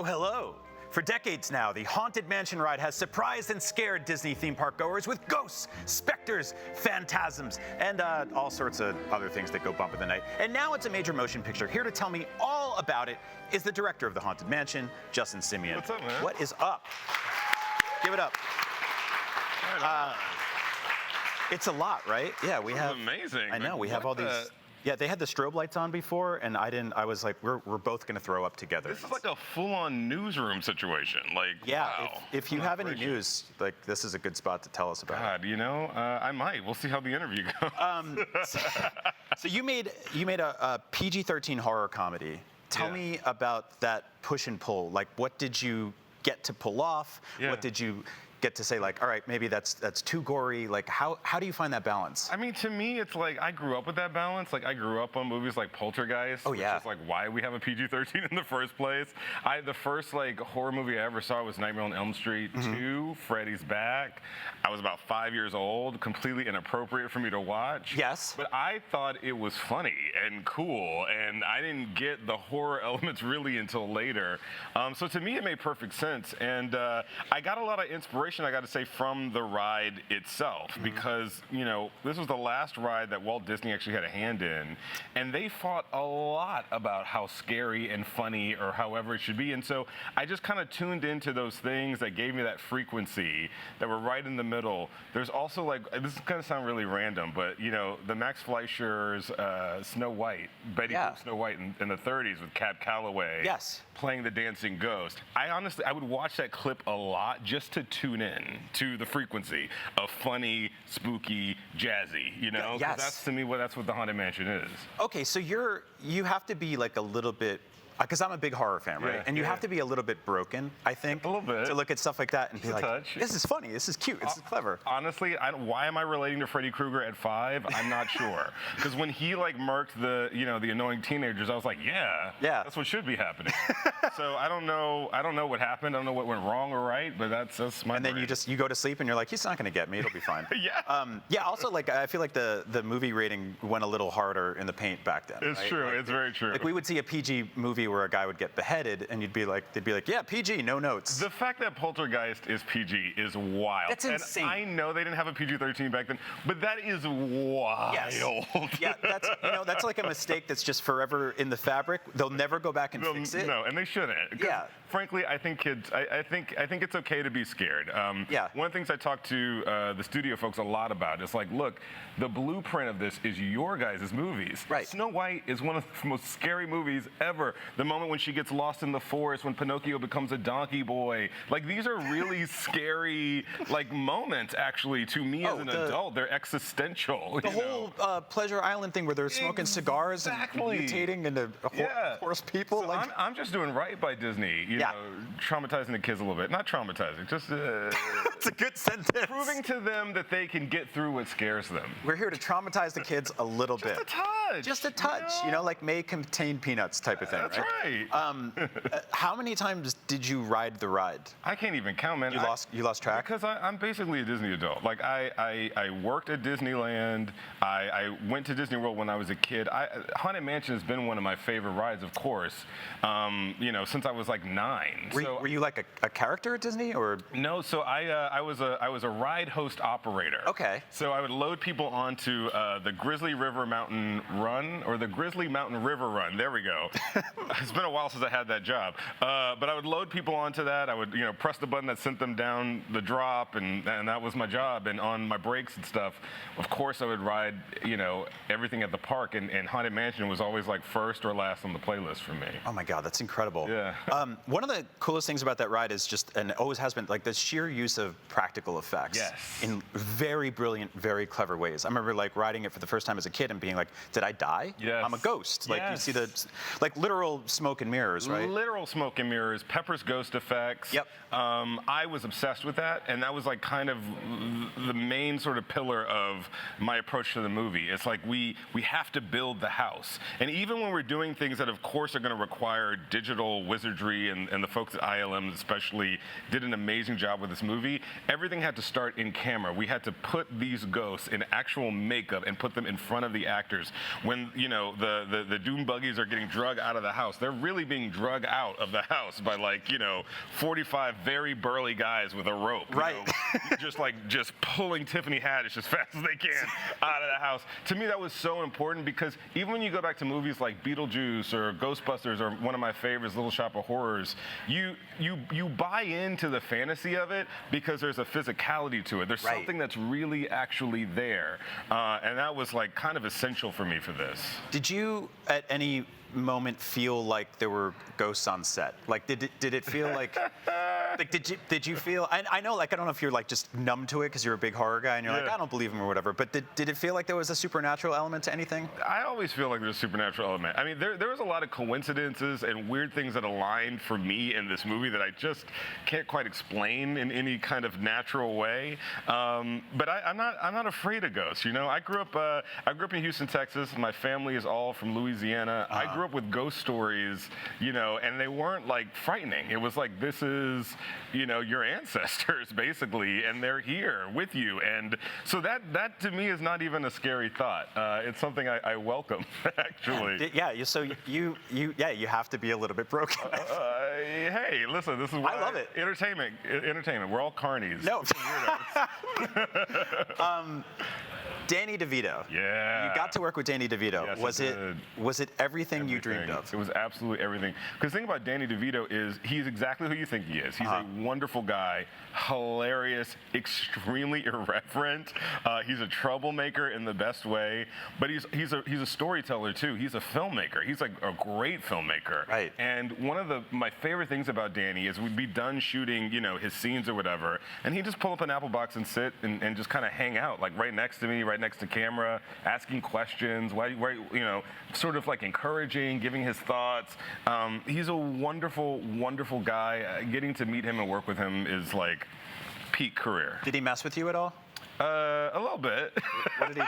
hello. For decades now, the Haunted Mansion ride has surprised and scared Disney theme park goers with ghosts, specters, phantasms, and all sorts of other things that go bump in the night. And now it's a major motion picture. Here to tell me all about it is the director of the Haunted Mansion, Justin Simien. What's up, man? What is up? Give it up. It's a lot, right? Yeah, we have. Amazing. I know, we have all these. Yeah, they had the strobe lights on before, and I was like, we're both gonna throw up together. This is like a full-on newsroom situation. Like, yeah, wow. if you have any news, like this is a good spot to tell us about. God, you know, I might. We'll see how the interview goes. So you made a PG-13 horror comedy. Tell me about that push and pull. Like, what did you get to pull off? Yeah. What did you get to say, like, all right, maybe that's too gory? Like, how do you find that balance? I mean, to me, it's like I grew up with that balance. Like, I grew up on movies like Poltergeist, which is like why we have a PG-13 in the first place. The first like horror movie I ever saw was Nightmare on Elm Street 2, Freddy's Back. I was about 5 years old, completely inappropriate for me to watch. Yes. But I thought it was funny and cool, and I didn't get the horror elements really until later. So to me, it made perfect sense, and I got a lot of inspiration, I got to say, from the ride itself, because, you know, this was the last ride that Walt Disney actually had a hand in, and they fought a lot about how scary and funny or however it should be, and so I just kind of tuned into those things that gave me that frequency that were right in the middle. There's also, like, this is going to sound really random, but, you know, the Max Fleischer's Snow White, Betty Boop Snow White in the 30s with Cab Calloway playing the dancing ghost. I would watch that clip a lot just to tune in to the frequency of funny, spooky, jazzy, you know? Yes. That's, to me, that's what the Haunted Mansion is. Okay, so you have to be like a little bit, because I'm a big horror fan, right? And you have to be a little bit broken, I think, a little bit, to look at stuff like that and be like, this is funny, this is cute, this is clever. Honestly, why am I relating to Freddy Krueger at 5? I'm not sure. Because when he like murked the annoying teenagers, I was like, yeah, that's what should be happening. So I don't know what happened. I don't know what went wrong or right, but that's my. And then you go to sleep and you're like, he's not gonna get me, it'll be fine. Yeah. Also, like, I feel like the movie rating went a little harder in the paint back then. It's true. Like, it's very true. Like, we would see a PG movie where a guy would get beheaded, and they'd be like, yeah, PG, no notes. The fact that Poltergeist is PG is wild. That's insane. And I know they didn't have a PG-13 back then, but that is wild. Yes. Yeah, that's like a mistake that's just forever in the fabric. They'll never go back and fix it. No, and they shouldn't. Yeah. Frankly, I think kids. I think it's okay to be scared. One of the things I talk to the studio folks a lot about is like, look, the blueprint of this is your guys' movies. Right. Snow White is one of the most scary movies ever. The moment when she gets lost in the forest, when Pinocchio becomes a donkey boy. Like, these are really scary like moments. Actually, to me as an adult, they're existential. The whole Pleasure Island thing where they're smoking cigars and mutating into horse people. So like, I'm just doing right by Disney. You know, traumatizing the kids a little bit. Not traumatizing, just it's a good sentence. Proving to them that they can get through what scares them. We're here to traumatize the kids a little bit. Just a touch. Just a touch. You know, like may contain peanuts type of thing. That's right. How many times did you ride the ride? I can't even count, man. You lost track? Because I'm basically a Disney adult. Like, I worked at Disneyland. I went to Disney World when I was a kid. Haunted Mansion has been one of my favorite rides, of course. You know, since I was like 9. Were you like a character at Disney, or? No, so I was a ride host operator. Okay. So I would load people onto the Grizzly River Mountain Run, or the Grizzly Mountain River Run. There we go. It's been a while since I had that job. But I would load people onto that. I would, press the button that sent them down the drop, and that was my job. And on my breaks and stuff, of course, I would ride, everything at the park. And Haunted Mansion was always like first or last on the playlist for me. Oh my God, that's incredible. Yeah. One of the coolest things about that ride is just, and always has been, like the sheer use of practical effects. Yes. In very brilliant, very clever ways. I remember like riding it for the first time as a kid and being like, did I die? Yes. I'm a ghost. Like you see the, like literal smoke and mirrors, right? Literal smoke and mirrors, Pepper's ghost effects. Yep. I was obsessed with that, and that was like kind of the main sort of pillar of my approach to the movie. It's like we have to build the house. And even when we're doing things that of course are going to require digital wizardry, and the folks at ILM especially did an amazing job with this movie, everything had to start in camera. We had to put these ghosts in actual makeup and put them in front of the actors. When, the doom buggies are getting drug out of the house, house. They're really being drug out of the house by 45 very burly guys with a rope. Right. Just pulling Tiffany Haddish as fast as they can out of the house. To me, that was so important because even when you go back to movies like Beetlejuice or Ghostbusters or one of my favorites, Little Shop of Horrors, you buy into the fantasy of it because there's a physicality to it. There's something that's really actually there, and that was kind of essential for me for this. Did you at any moment feel like there were ghosts on set? Did it feel like did you feel? I know, I don't know if you're just numb to it because you're a big horror guy and you're I don't believe him or whatever. But did it feel like there was a supernatural element to anything? I always feel like there's a supernatural element. I mean, there was a lot of coincidences and weird things that aligned for me in this movie that I just can't quite explain in any kind of natural way. But I'm not afraid of ghosts. I grew up in Houston, Texas. My family is all from Louisiana. I grew up with ghost stories, and they weren't frightening. It was this is, your ancestors basically, and they're here with you. And so that to me is not even a scary thought. It's something I welcome, actually. Yeah. So you have to be a little bit broken. Hey, listen, this is why I love it. Entertainment. We're all carnies. No. Danny DeVito. Yeah. You got to work with Danny DeVito. Yes, was it everything you dreamed of? It was absolutely everything. Because the thing about Danny DeVito is he's exactly who you think he is. He's a wonderful guy, hilarious, extremely irreverent. He's a troublemaker in the best way, but he's a storyteller too. He's a filmmaker. He's a great filmmaker. Right. And one of my favorite things about Danny is we'd be done shooting, his scenes or whatever, and he'd just pull up an Apple box and sit and just kind of hang out, right next to me, right next to camera, asking questions, sort of encouraging, giving his thoughts. He's a wonderful, wonderful guy. Getting to meet him and work with him is peak career. Did he mess with you at all? A little bit. What did he do?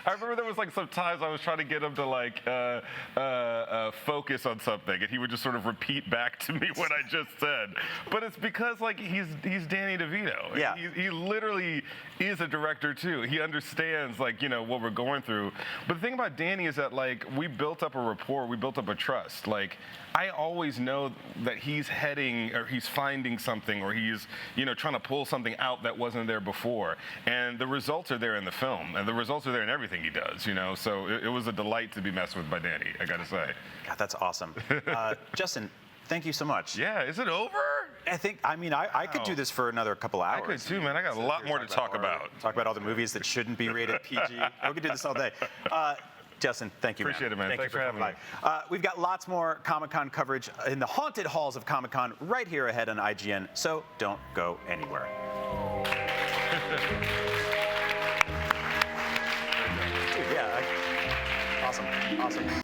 I remember there was some times I was trying to get him to focus on something, and he would just sort of repeat back to me what I just said. But it's because he's Danny DeVito. Yeah. He literally is a director too. He understands what we're going through. But the thing about Danny is that we built up a rapport, we built up a trust. I always know that he's heading or he's finding something or he's trying to pull something out that wasn't there before. And the results are there in the film, and the results are there in everything he does, So it was a delight to be messed with by Danny, I gotta say. God, that's awesome. Justin, thank you so much. Yeah, is it over? I could do this for another couple hours. I could too, man. I got a lot more to talk about. Talk about all the movies that shouldn't be rated PG. We could do this all day. Justin, thank you, Appreciate it, man. Thanks for having me. We've got lots more Comic-Con coverage in the haunted halls of Comic-Con right here ahead on IGN, so don't go anywhere. Dude, yeah. Awesome.